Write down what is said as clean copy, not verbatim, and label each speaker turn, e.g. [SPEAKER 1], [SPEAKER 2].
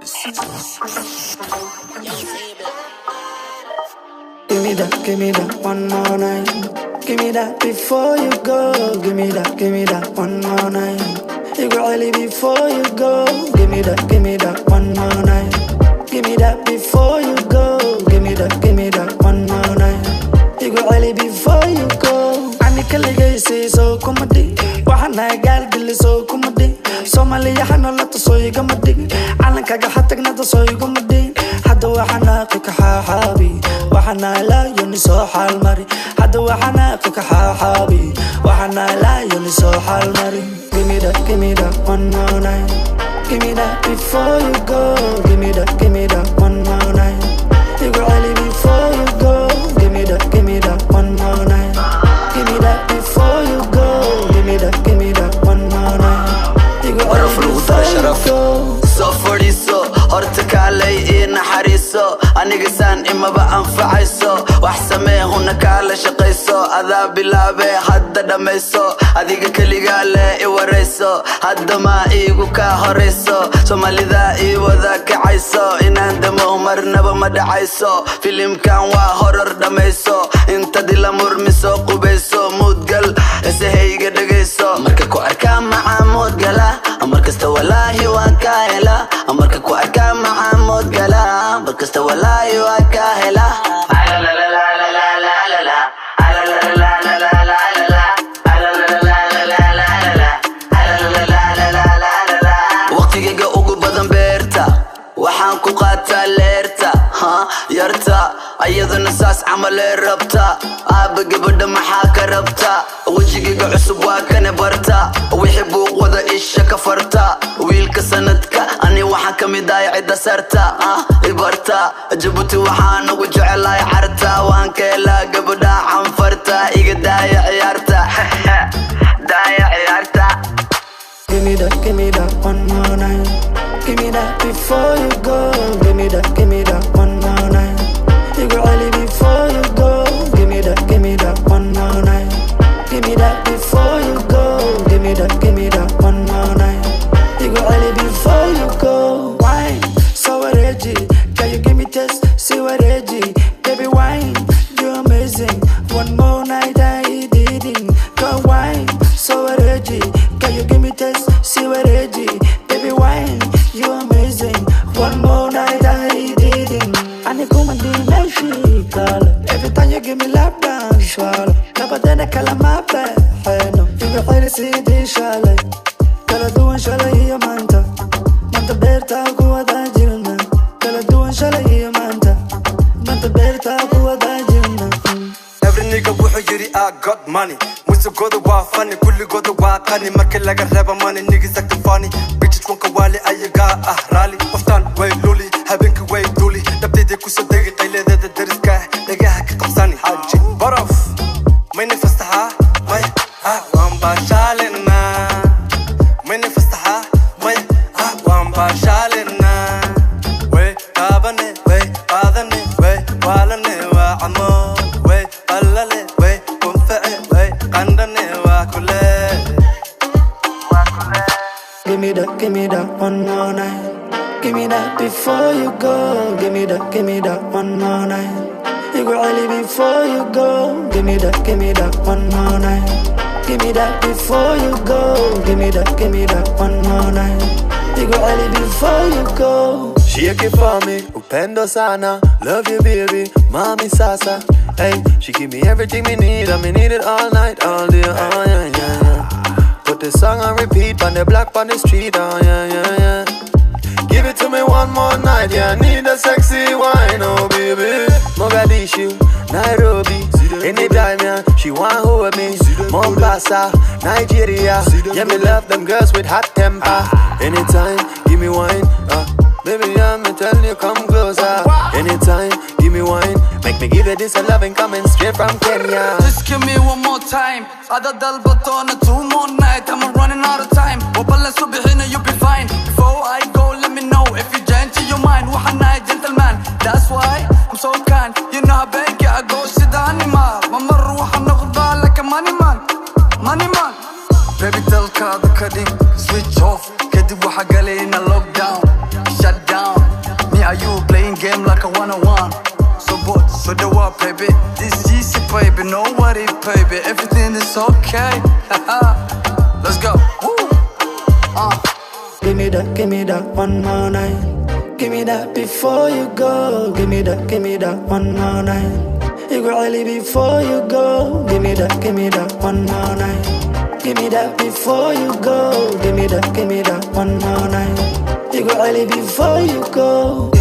[SPEAKER 1] Give me that one more night. Give me that before you go. Give me that one more night. You got really before you go. Give me that one more night. Give me that before you go. Give me that one more night. You got really before you go. Ani kaligay say so kumadi. Waxana gal dil so kumadi. Soomaaliya hanolata soo igamadi. Calankaga xatagnada soo igamadi. Hada waxana ka xaaxaabi. Waxana la yoni soo xal mari. Hada waxana ka xaaxaabi. Waxana la yoni soo xal mari. Give me that one more night. Give me that before you go. Give me that one more night. You got really before you go. Give me that one more night. Give me that before you go. Give me that one more night. You got really before you go.
[SPEAKER 2] So for this so horta kaalay ina xariiso aniga saan imaba anfacayso wax samee huna kaala shaqayso adaa bilaabe hadda dhamayso adiga kaligaa le i warayso hadda ma iigu ka horayso Soomaalida ii wada kacayso inaan damo marnaba ma dhacayso filimkan waa horror dhamayso inta dila murmiso qubayso mudgal isahayga dhagayso marka ku arkaa macaamud gala markasta walaahi waan ka hela marka ku arkaa macaamud gala markasta walaahi waan ka hela waqtigayga ugu badan beerta waxaan ku qaataa leerta yarta ayaduna saas camal ee rabta aaba gabadha maxaa ka rabta wajigayga cusub waa kana barta wixii buuq wada isha ka farta wiilka sanadka ani waxaan ka mid ahay cidda sarta ibarta Jabuuti waxaan ugu jecelahay carta waan ka helaa gabadha canfarta iga daaya ciyaarta daaya ciyaarta
[SPEAKER 1] Give me that one more night. Give me that before you go. Give me that one more night. You got really before you go. Give me that one more night. Give me that before you go. Give me that one more night. You got really before you go. Wine, so Reggie, can you give me taste? See what Reggie, baby wine, you're amazing. One more night I didn't. Go wine, so Reggie, can you give me taste? See what Reggie, baby wine, you amazing. One more night I didn't. And you come and do me girl. Every time you give me lap dance, swallow. Never then I call my bed. I know you got ready to see this shale. Kala duwan shale hiya manta. Manta berta kuwa dajilna. Kala duwan shale hiya manta. Manta berta kuwa dajilna.
[SPEAKER 3] Every nigga wuxuu yiri I got money. Musuqooda waa funny, kulligooda waa qani. Marka laga reebo money, niggas acting funny. Bitches wanka wali ayaga rally. Qoftaan way luli, habeenka way duli. Dabteedii ku soo degay qayleedada dariska dhagaha ka qabsani. Haji baraf, mayna fastaha, may waan baashaalina. Mayna fastaha, may waan baashaalina. Way taabane, way qaadane, way waalane waa camo. Way allale, way kunface, way qandane waa kule.
[SPEAKER 1] Give me that one more night. Give me that before you go. Give me that one more night. You got really before you go. Give me that one more night. Give me that before you go. Give me that one more night. You got really before you go.
[SPEAKER 4] Shake it for me, upendo sana. Love you baby, mommy sasa. Hey, she give me everything me need, and me need it all night, all day, oh yeah, yeah, yeah. Put the song on repeat, on the block, on the street, oh yeah, yeah, yeah. Give it to me one more night, yeah, I need a sexy wine, oh baby. Mogadishu, Nairobi, anytime, yeah, she want hold me. Mombasa, Nigeria, yeah, me love them girls with hot temper. Anytime, give me wine, baby, I'm telling you, come closer. Anytime, give me wine. Make me give you this a loving coming straight from Kenya.
[SPEAKER 5] Just give me one more time. Ada dalbatona 2 more night. I'm running out of time. Wabala subihina, you'll be fine. Before I go, let me know if you change your mind. Wahana gentleman. That's why I'm so kind. You know how big I go sit the animal. Mama ruha nakhda like a money man. Money man. Baby tell ka the cutting switch off. Kedi waha galina lockdown. Shut down. are you playing game like a one-on-one? So what? So the what, baby? This easy, baby. No worry, baby. Everything is okay. Let's go. Woo.
[SPEAKER 1] Give me that one more night. Give me that before you go. Give me that one more night. You go early before you go. Give me that one more night. Give me that before you go. Give me that one more night. You go early before you go.